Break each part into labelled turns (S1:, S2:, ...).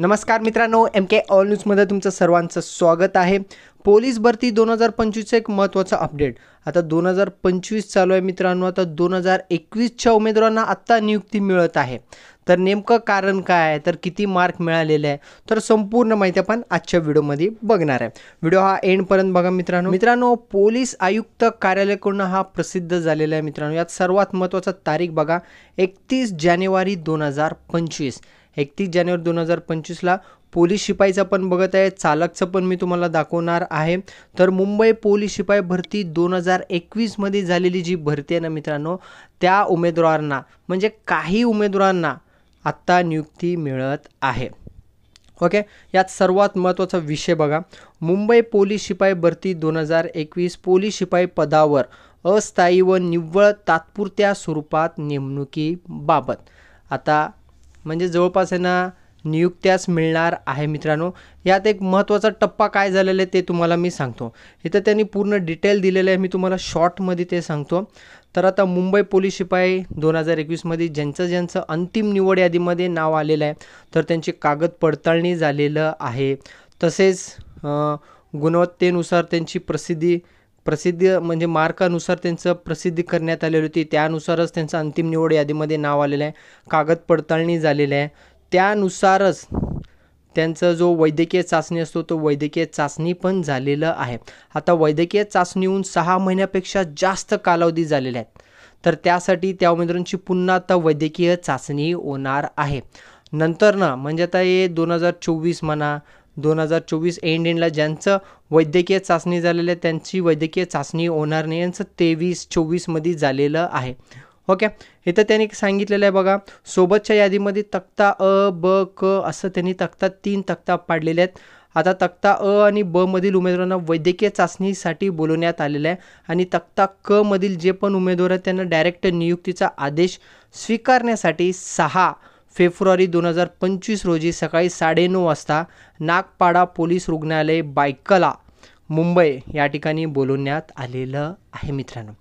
S1: नमस्कार मित्रांनो, MK all न्यूजमध्ये तुमचं सर्वांचं स्वागत आहे। पोलीस भरती 2025चं एक महत्त्वाचं अपडेट। आता 2025 चालू आहे मित्रांनो। आता 2021च्या उमेदवारांना आत्ता नियुक्ती मिळत आहे। तर नेमकं कारण काय आहे, तर किती मार्क मिळालेले आहे, तर संपूर्ण माहिती आपण आजच्या व्हिडिओमध्ये बघणार आहे। व्हिडिओ हा एंडपर्यंत बघा मित्रांनो। पोलीस आयुक्त कार्यालयाकडून हा प्रसिद्ध झालेला आहे मित्रांनो। यात सर्वात महत्त्वाचा तारीख बघा, 31 जानेवारी 2025। 31 जानेवारी 2025ला पोलीस शिपाईचा पण बघत आहे, चालकचं पण मी तुम्हाला दाखवणार आहे। तर मुंबई पोलीस शिपाई भरती 2021 मध्ये झालेली जी भरती आहे ना मित्रांनो, त्या उमेदवारांना म्हणजे काही उमेदवारांना आत्ता नियुक्ती मिळत आहे। ओके, यात सर्वात महत्त्वाचा विषय बघा, मुंबई पोलीस शिपाई भरती 2021 पोलीस शिपाई पदावर अस्थायी व निव्वळ तात्पुरत्या स्वरूपात नेमणुकीबाबत। आता म्हणजे जवळपास आहे ना नियुक्त्यास मिळणार आहे मित्रांनो। यात एक महत्त्वाचा टप्पा काय झालेला आहे ते तुम्हाला मी सांगतो। इथं त्यांनी पूर्ण डिटेल दिलेलं आहे, मी तुम्हाला शॉर्टमध्ये ते सांगतो। तर आता मुंबई पोलीस शिपाई 2021 मध्ये ज्यांचं अंतिम निवड यादीमध्ये नाव आलेलं आहे, तर त्यांची कागद पडताळणी झालेलं आहे। तसेच गुणवत्तेनुसार त्यांची प्रसिद्धी म्हणजे मार्कानुसार त्यांचं प्रसिद्धी करण्यात आलेली होती, त्यानुसारच त्यांचं अंतिम निवड यादीमध्ये नाव आलेलं आहे, कागद पडताळणी झालेलं आहे। त्यानुसारच त्यांचा जो वैद्यकीय चाचणी असतो तो वैद्यकीय चाचणी पण झालेलं आहे। आता वैद्यकीय चाचणीहून 6 महिन्यापेक्षा जास्त कालावधी झालेला आहे, तर त्यासाठी त्या उमेदवारांची पुन्हा आता वैद्यकीय चाचणी होणार आहे। नंतर ना म्हणजे आता हे 2024 म्हणा, 2024 एंडला ज्यांचं वैद्यकीय चाचणी झालेलं आहे त्यांची वैद्यकीय चाचणी होणार नाही, यांचं 23-24 मध्ये झालेलं आहे। ओके, इथं त्यांनी सांगितलेलं आहे बघा, सोबतच्या यादीमध्ये तक्ता अ, ब, क असं त्यांनी 3 तक्ता पाडलेले आहेत। आता तक्ता अ आणि ब मधील उमेदवारांना वैद्यकीय चाचणीसाठी बोलवण्यात आलेलं आहे आणि तक्ता क मधील जे पण उमेदवार आहेत त्यांना डायरेक्ट नियुक्तीचा आदेश स्वीकारण्यासाठी 6 फेब्रुवारी 2025 रोजी सकाळी 9:30 वाजता नागपाडा पोलीस रुग्णालय बायकला मुंबई या ठिकाणी बोलवण्यात आलेलं आहे मित्रांनो।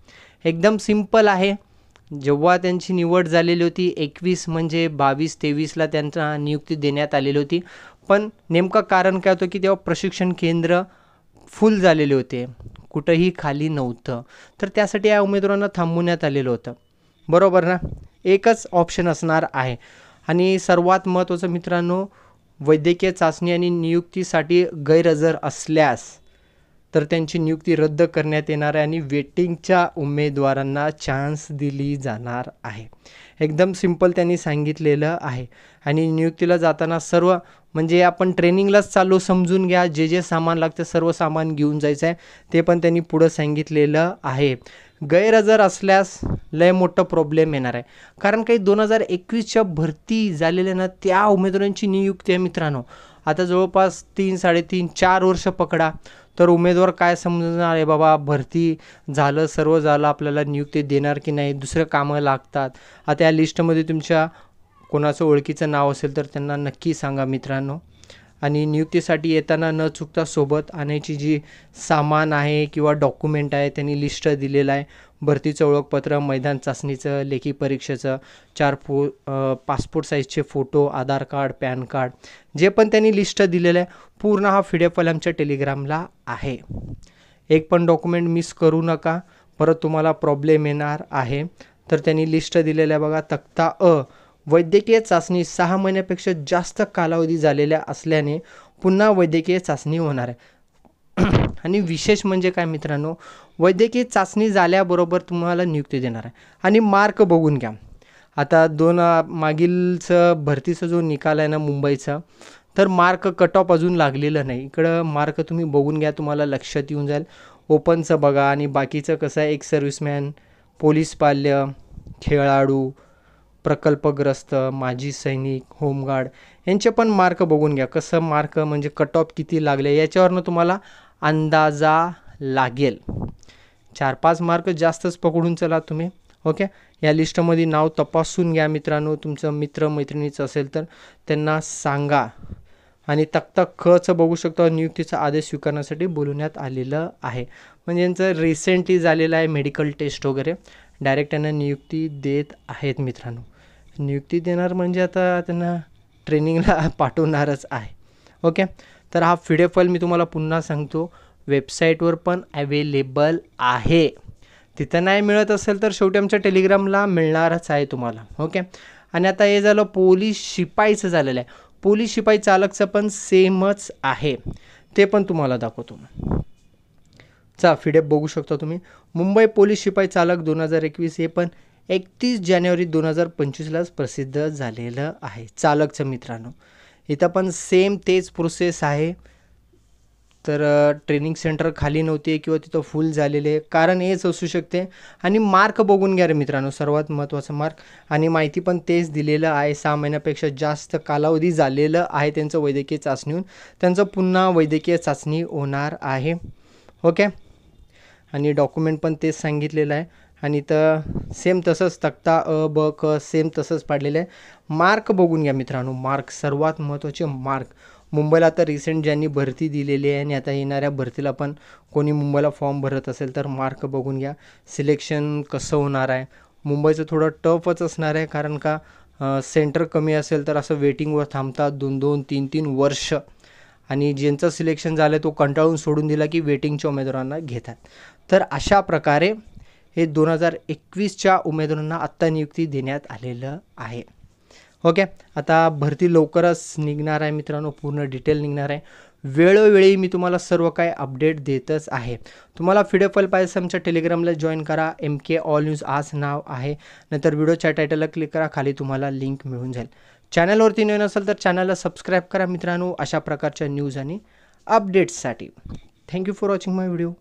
S1: एकदम सिंपल आहे। जेव्हा त्यांची निवड झालेली होती 21 म्हणजे 22-23ला त्यांना नियुक्ती देण्यात आलेली होती, पण नेमकं कारण काय होतं की तेव्हा प्रशिक्षण केंद्र फुल झालेले होते, कुठंही खाली नव्हतं, तर त्यासाठी या उमेदवारांना थांबवण्यात आलेलं होतं, बरोबर ना। एकच ऑप्शन असणार आहे। आणि सर्वात महत्त्वाचं मित्रांनो, वैद्यकीय चाचणी आणि नियुक्तीसाठी गैरहजर असल्यास तर त्यांची नियुक्ती रद्द करण्यात येणार आहे आणि वेटिंगच्या उमेदवारांना चान्स दिली जाणार आहे। एकदम सिंपल त्यांनी सांगितलेलं आहे। आणि नियुक्तीला जाताना सर्व म्हणजे आपण ट्रेनिंगलाच चाललो समजून घ्या, जे सामान लागतं सर्व सामान घेऊन जायचं आहे, ते पण त्यांनी पुढं सांगितलेलं आहे। गैरहजर असल्यास लय मोठं प्रॉब्लेम येणार आहे, कारण काही 2021च्या भरती झालेल्या ना त्या उमेदवारांची नियुक्ती आहे मित्रांनो। आता जवळपास 3-3.5-4 वर्ष पकडा, तर उमेदवार काय समजणार आहे, बाबा भरती झालं सर्व झालं, आपल्याला नियुक्ती देणार की नाही, दुसरं कामं लागतात। आता या लिस्टमध्ये तुमच्या कोणाचं ओळखीचं नाव असेल तर त्यांना नक्की सांगा मित्रांनो। आणि नियुक्तीसाठी येताना न चुकता सोबत आणायची जी सामान आहे किंवा डॉक्युमेंट आहे त्यांनी लिस्ट दिलेलं आहे। भरतीचं ओळखपत्र, मैदान चाचणीचं, लेखी परीक्षेचं, 4 पासपोर्ट साईजचे फोटो, आधार कार्ड, पॅन कार्ड, जे पण त्यांनी लिस्ट दिलेलं आहे पूर्ण हा PDF फाईल आमच्या टेलिग्रामला आहे। एक पण डॉक्युमेंट मिस करू नका, परत तुम्हाला प्रॉब्लेम येणार आहे। तर त्यांनी लिस्ट दिलेलं आहे बघा, तक्ता अ, वैद्यकीय चाचणी 6 महिन्यापेक्षा जास्त कालावधी झालेल्या असल्याने पुन्हा वैद्यकीय चाचणी होणार आहे। आणि विशेष म्हणजे काय मित्रांनो, वैद्यकीय चाचणी झाल्याबरोबर तुम्हाला नियुक्ती देणार आहे। आणि मार्क बघून घ्या, आता मागीलचं भरतीचा जो निकाल आहे ना मुंबईचा, तर मार्क कट ऑफ अजून लागलेलं नाही। इकडं मार्क तुम्ही बघून घ्या, तुम्हाला लक्षात येऊन जाईल। ओपनचं बघा आणि बाकीचं कसं आहे, एक सर्व्हिसमॅन, पोलीस पाल्य, खेळाडू, प्रकल्पग्रस्त, माजी सैनिक, होमगार्ड यांचे पण मार्क बघून घ्या, कसं मार्क म्हणजे कट ऑफ किती लागले याच्यावरनं तुम्हाला अंदाजा लागेल। 4-5 मार्क जास्तच पकडून चला तुम्ही। ओके, या लिस्टमध्ये नाव तपासून घ्या मित्रांनो, तुमचं मित्र-मैत्रिणीचं असेल तर त्यांना सांगा। आणि तक्ता खचं बघू शकतो, नियुक्तीचा आदेश स्वीकारण्यासाठी बोलवण्यात आलेलं आहे, म्हणजे यांचं रिसेंटली झालेलं आहे मेडिकल टेस्ट वगैरे, डायरेक्ट त्यांना नियुक्ती देत आहेत मित्रांनो। नियुक्ती देणार म्हणजे आता त्यांना ट्रेनिंगला पाठवणारच आहे. ओके, तर हा PDF फाईल मी तुम्हाला पुन्हा सांगतो वेबसाईटवर पण अवेलेबल आहे. तिथं नाही मिळत असेल तर शेवटी आमच्या टेलिग्रामला मिळणारच आहे तुम्हाला. ओके, आणि आता हे झालं पोलीस शिपाईचं झालेलं आहे. पोलीस शिपाई चालकचं पण सेमच आहे, ते पण तुम्हाला दाखवतो. चा PDF बघू शकता तुम्ही. मुंबई पोलीस शिपाई चालक 2021 हे पण 31 जानेवारी 2025लाच प्रसिद्ध झालेलं आहे चालकचं मित्रांनो. इथं पण सेम तेच प्रोसेस आहे. तर ट्रेनिंग सेंटर खाली नव्हते किंवा तिथं फुल झालेले, कारण हेच असू शकते. आणि मार्क बघून घ्या रे मित्रांनो, सर्वात महत्त्वाचा मार्क. आणि माहिती पण तेच दिलेलं आहे. 6 महिन्यापेक्षा जास्त कालावधी झालेलं आहे त्यांचं वैद्यकीय चाचणीहून. त्यांचं पुन्हा वैद्यकीय चाचणी होणार आहे. ओके, आणि डॉक्युमेंट पण तेच सांगितलेलं आहे. आणि तर सेम तसंच तक्ता अ ब क सेम तसंच पाडलेलं आहे. मार्क बघून घ्या मित्रांनो, मार्क सर्वात महत्त्वाचे मार्क. मुंबईला आता रिसेंट ज्यांनी भरती दिलेली आहे आणि आता येणाऱ्या भरतीला पण कोणी मुंबईला फॉर्म भरत असेल तर मार्क बघून घ्या. सिलेक्शन कसं होणार आहे. मुंबईचं थोडं टफच असणार आहे, कारण का सेंटर कमी असेल तर असं वेटिंगवर थांबतात 2-2, 3-3 वर्ष. आणि ज्यांचं सिलेक्शन झालं तो कंटाळून सोडून दिला की वेटिंगच्या उमेदवारांना घेतात. तर अशा प्रकारे हे 2021च्या उमेदवारांना आत्ता नियुक्ती देण्यात आलेलं आहे. ओके, आता भरती लवकरच निघणार आहे मित्रांनो, पूर्ण डिटेल निघणार आहे. वेळोवेळी मी तुम्हाला सर्व काही अपडेट देतच आहे. तुम्हाला PDF फाईल पाहिजे आमच्या टेलिग्रामला जॉईन करा. MK ऑल न्यूज आज नाव आहे. नंतर व्हिडिओच्या टायटलला क्लिक करा, खाली तुम्हाला लिंक मिळून जाईल. चॅनलवरती नवीन असेल तर चॅनलला सबस्क्राईब करा मित्रांनो, अशा प्रकारच्या न्यूज आणि अपडेट्ससाठी. Thank you for watching my video.